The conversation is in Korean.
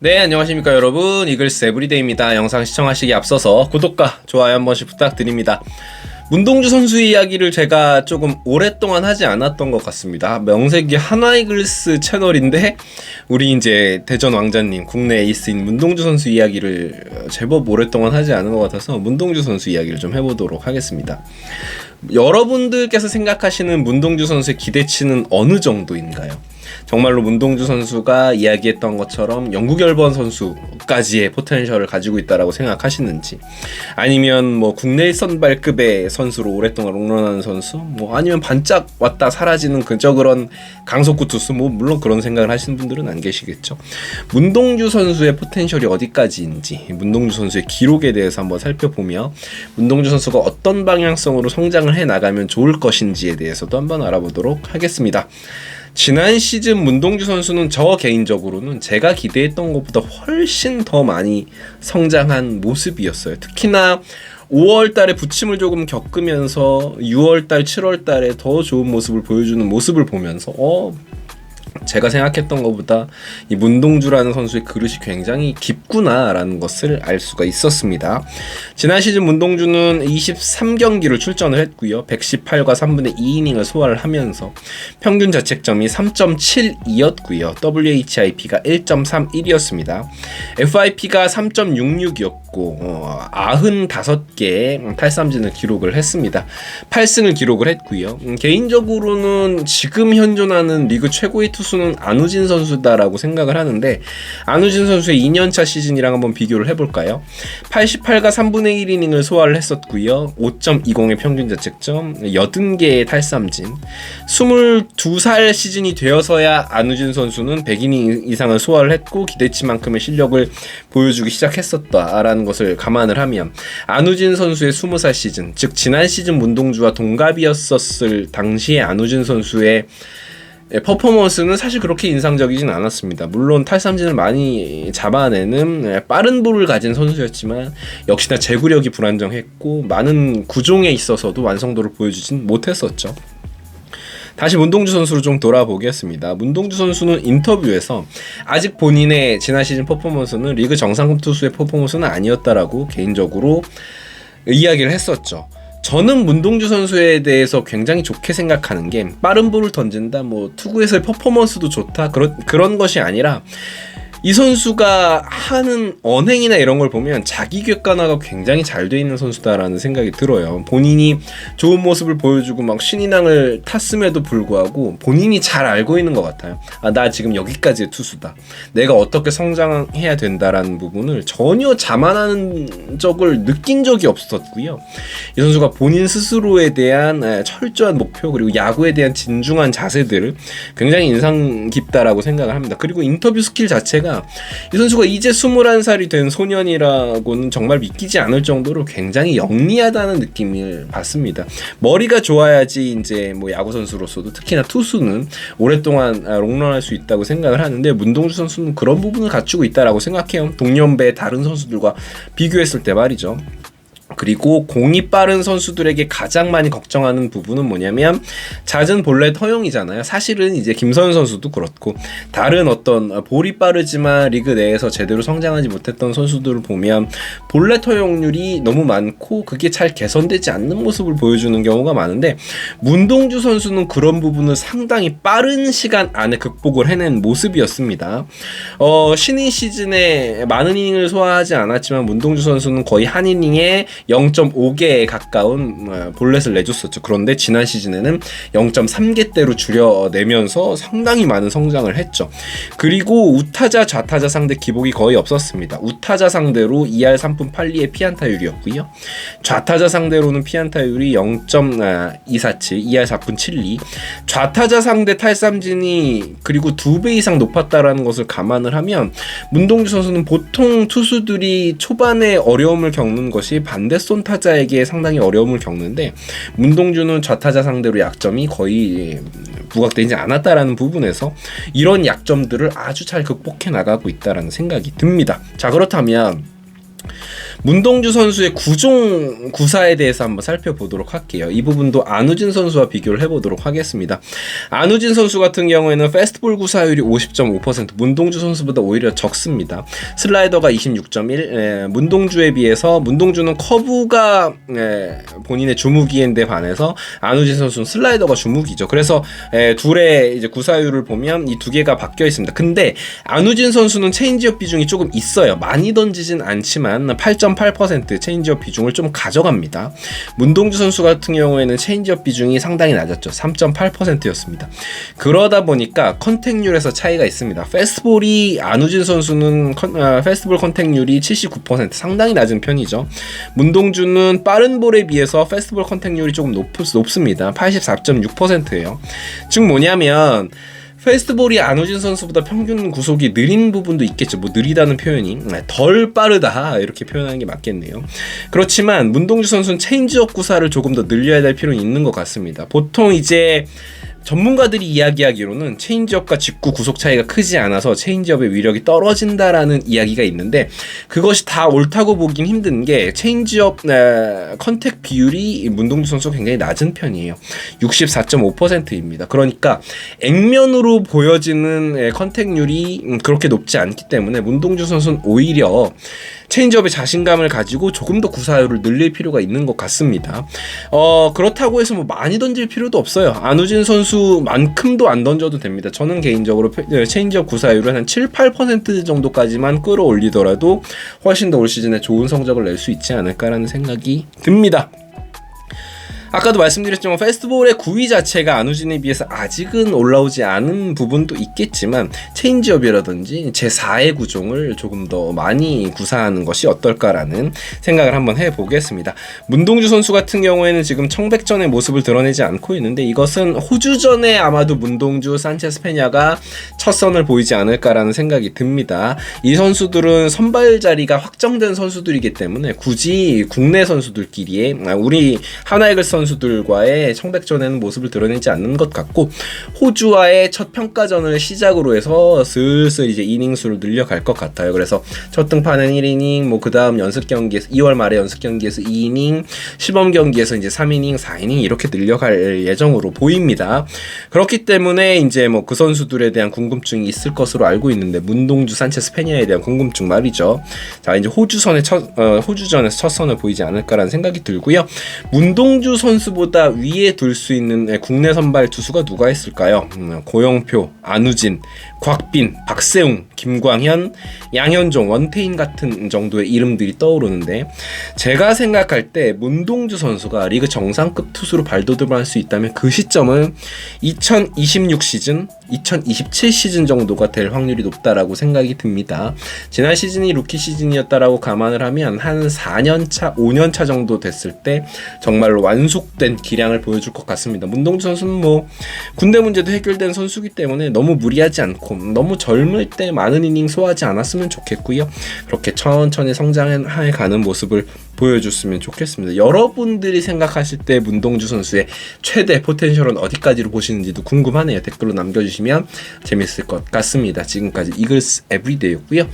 네, 안녕하십니까 여러분. 이글스 에브리데이입니다. 영상 시청하시기 앞서서 구독과 좋아요 한 번씩 부탁드립니다. 문동주 선수의 이야기를 제가 조금 오랫동안 하지 않았던 것 같습니다. 명색이 하나이글스 채널인데 우리 이제 대전 왕자님, 국내 에이스인 문동주 선수 이야기를 제법 오랫동안 하지 않은 것 같아서 문동주 선수 이야기를 좀 해보도록 하겠습니다. 여러분들께서 생각하시는 문동주 선수의 기대치는 어느 정도인가요? 정말로 문동주 선수가 이야기했던 것처럼 영구결번 선수까지의 포텐셜을 가지고 있다라고 생각하시는지, 아니면 뭐 국내 선발급의 선수로 오랫동안 롱런하는 선수, 뭐 아니면 반짝 왔다 사라지는 그런 강속구 투수, 뭐 물론 그런 생각을 하시는 분들은 안 계시겠죠. 문동주 선수의 포텐셜이 어디까지인지, 문동주 선수의 기록에 대해서 한번 살펴보며 문동주 선수가 어떤 방향성으로 성장을 해 나가면 좋을 것인지에 대해서도 한번 알아보도록 하겠습니다. 지난 시즌 문동주 선수는 저 개인적으로는 제가 기대했던 것보다 훨씬 더 많이 성장한 모습이었어요. 특히나 5월달에 부침을 조금 겪으면서 6월달, 7월달에 더 좋은 모습을 보여주는 모습을 보면서 제가 생각했던 것보다 이 문동주라는 선수의 그릇이 굉장히 깊구나라는 것을 알 수가 있었습니다. 지난 시즌 문동주는 23경기를 출전을 했고요. 118과 3분의 2이닝을 소화를 하면서 평균 자책점이 3.72였고요. WHIP가 1.31이었습니다. FIP가 3.66이었고 95개의 탈삼진을 기록을 했습니다. 8승을 기록을 했고요. 개인적으로는 지금 현존하는 리그 최고의 투수는 안우진 선수다라고 생각을 하는데, 안우진 선수의 2년차 시즌이랑 한번 비교를 해볼까요? 88과 3분의 1이닝을 소화를 했었고요. 5.20의 평균 자책점, 80개의 탈삼진. 22살 시즌이 되어서야 안우진 선수는 100이닝 이상을 소화를 했고 기대치만큼의 실력을 보여주기 시작했었다라는 것을 감안을 하면, 안우진 선수의 20살 시즌, 즉 지난 시즌 문동주와 동갑이었었을 당시의 안우진 선수의 퍼포먼스는 사실 그렇게 인상적이진 않았습니다. 물론 탈삼진을 많이 잡아내는 빠른 볼을 가진 선수였지만 역시나 제구력이 불안정했고 많은 구종에 있어서도 완성도를 보여주진 못했었죠. 다시 문동주 선수로 좀 돌아보겠습니다. 문동주 선수는 인터뷰에서 아직 본인의 지난 시즌 퍼포먼스는 리그 정상급 투수의 퍼포먼스는 아니었다라고 개인적으로 이야기를 했었죠. 저는 문동주 선수에 대해서 굉장히 좋게 생각하는 게, 빠른 볼을 던진다, 뭐 투구에서의 퍼포먼스도 좋다, 그런 것이 아니라 이 선수가 하는 언행이나 이런 걸 보면 자기 객관화가 굉장히 잘 돼 있는 선수다라는 생각이 들어요. 본인이 좋은 모습을 보여주고 막 신인왕을 탔음에도 불구하고 본인이 잘 알고 있는 것 같아요. 나 지금 여기까지의 투수다, 내가 어떻게 성장해야 된다라는 부분을 전혀 자만하는 적을 느낀 적이 없었고요. 이 선수가 본인 스스로에 대한 철저한 목표, 그리고 야구에 대한 진중한 자세들을 굉장히 인상 깊다라고 생각을 합니다. 그리고 인터뷰 스킬 자체가, 이 선수가 이제 21살이 된 소년이라고는 정말 믿기지 않을 정도로 굉장히 영리하다는 느낌을 받습니다. 머리가 좋아야지 이제 뭐 야구 선수로서도, 특히나 투수는 오랫동안 롱런할 수 있다고 생각을 하는데, 문동주 선수는 그런 부분을 갖추고 있다라고 생각해요. 동년배 다른 선수들과 비교했을 때 말이죠. 그리고 공이 빠른 선수들에게 가장 많이 걱정하는 부분은 뭐냐면 잦은 볼넷 허용이잖아요. 사실은 이제 김선우 선수도 그렇고 다른 어떤 볼이 빠르지만 리그 내에서 제대로 성장하지 못했던 선수들을 보면 볼넷 허용률이 너무 많고 그게 잘 개선되지 않는 모습을 보여주는 경우가 많은데, 문동주 선수는 그런 부분을 상당히 빠른 시간 안에 극복을 해낸 모습이었습니다. 신인 시즌에 많은 이닝을 소화하지 않았지만 문동주 선수는 거의 한 이닝에 0.5개에 가까운 볼넷을 내줬었죠. 그런데 지난 시즌에는 0.3개대로 줄여내면서 상당히 많은 성장을 했죠. 그리고 우타자, 좌타자 상대 기복이 거의 없었습니다. 우타자 상대로 2할 3푼 8리의 피안타율이었고요. 좌타자 상대로는 피안타율이 0.247, 2할 4푼 7리. 좌타자 상대 탈삼진이 그리고 2배 이상 높았다라는 것을 감안을 하면, 문동주 선수는 보통 투수들이 초반에 어려움을 겪는 것이 반대손 타자에게 상당히 어려움을 겪는데, 문동주는 좌타자 상대로 약점이 거의 부각되지 않았다라는 부분에서 이런 약점들을 아주 잘 극복해 나가고 있다라는 생각이 듭니다. 자, 그렇다면 문동주 선수의 구종 구사에 대해서 한번 살펴보도록 할게요. 이 부분도 안우진 선수와 비교를 해보도록 하겠습니다. 안우진 선수 같은 경우에는 패스트볼 구사율이 50.5%, 문동주 선수보다 오히려 적습니다. 슬라이더가 26.1, 문동주에 비해서 문동주는 커브가 본인의 주무기인데 반해서 안우진 선수는 슬라이더가 주무기죠. 그래서 둘의 이제 구사율을 보면 이 두 개가 바뀌어 있습니다. 근데 안우진 선수는 체인지업 비중이 조금 있어요. 많이 던지진 않지만 8.8% 체인지업 비중을 좀 가져갑니다. 문동주 선수 같은 경우에는 체인지업 비중이 상당히 낮았죠. 3.8%였습니다. 그러다 보니까 컨택률에서 차이가 있습니다. 패스트볼이 안우진 선수는 패스트볼 컨택률이 79%, 상당히 낮은 편이죠. 문동주는 빠른 볼에 비해서 패스트볼 컨택률이 조금 높습니다. 84.6%예요. 즉 뭐냐면 패스트볼이 안우진 선수보다 평균 구속이 느린 부분도 있겠죠. 뭐 느리다는 표현이 덜 빠르다 이렇게 표현하는 게 맞겠네요. 그렇지만 문동주 선수는 체인지업 구사를 조금 더 늘려야 될 필요는 있는 것 같습니다. 보통 이제 전문가들이 이야기하기로는 체인지업과 직구 구속 차이가 크지 않아서 체인지업의 위력이 떨어진다라는 이야기가 있는데 그것이 다 옳다고 보긴 힘든 게 체인지업 컨택 비율이 문동주 선수가 굉장히 낮은 편이에요. 64.5%입니다. 그러니까 액면으로 보여지는 컨택률이 그렇게 높지 않기 때문에 문동주 선수는 오히려 체인지업에 자신감을 가지고 조금 더 구사율을 늘릴 필요가 있는 것 같습니다. 그렇다고 해서 뭐 많이 던질 필요도 없어요. 안우진 선수만큼도 안 던져도 됩니다. 저는 개인적으로 체인지업 구사율을 한 7, 8% 정도까지만 끌어올리더라도 훨씬 더 올 시즌에 좋은 성적을 낼 수 있지 않을까라는 생각이 듭니다. 아까도 말씀드렸지만 패스트볼의 구위 자체가 안우진에 비해서 아직은 올라오지 않은 부분도 있겠지만 체인지업이라든지 제4의 구종을 조금 더 많이 구사하는 것이 어떨까라는 생각을 한번 해보겠습니다. 문동주 선수 같은 경우에는 지금 청백전의 모습을 드러내지 않고 있는데 이것은 호주전에 아마도 문동주, 산체스 페냐가 첫 선을 보이지 않을까라는 생각이 듭니다. 이 선수들은 선발 자리가 확정된 선수들이기 때문에 굳이 국내 선수들끼리의 우리 하나이글스 선수들과의 청백전에는 모습을 드러내지 않는 것 같고 호주와의 첫 평가전을 시작으로 해서 슬슬 이제 이닝 수를 늘려갈 것 같아요. 그래서 첫 등판은 1이닝, 뭐 그 다음 연습 경기에서 2월 말에 연습 경기에서 2이닝, 시범 경기에서 이제 3이닝, 4이닝 이렇게 늘려갈 예정으로 보입니다. 그렇기 때문에 이제 뭐 그 선수들에 대한 궁금증이 있을 것으로 알고 있는데 문동주, 산체스 페냐에 대한 궁금증 말이죠. 자 이제 호주전에서 첫 선을 보이지 않을까라는 생각이 들고요. 문동주 선수보다 위에 둘 수 있는 국내 선발 투수가 누가 있을까요? 고영표, 안우진, 곽빈, 박세웅, 김광현, 양현종, 원태인 같은 정도의 이름들이 떠오르는데 제가 생각할 때 문동주 선수가 리그 정상급 투수로 발돋움할 수 있다면 그 시점은 2026 시즌, 2027 시즌 정도가 될 확률이 높다라고 생각이 듭니다. 지난 시즌이 루키 시즌이었다라고 감안을 하면 한 4년차, 5년차 정도 됐을 때 정말로 완숙된 기량을 보여줄 것 같습니다. 문동주 선수는 뭐 군대 문제도 해결된 선수이기 때문에 너무 무리하지 않고 너무 젊을 때 많은 이닝 소화하지 않았으면 좋겠고요. 그렇게 천천히 성장해 가는 모습을 보여줬으면 좋겠습니다. 여러분들이 생각하실 때 문동주 선수의 최대 포텐셜은 어디까지로 보시는지도 궁금하네요. 댓글로 남겨주시면 재밌을 것 같습니다. 지금까지 이글스 에브리데이였고요.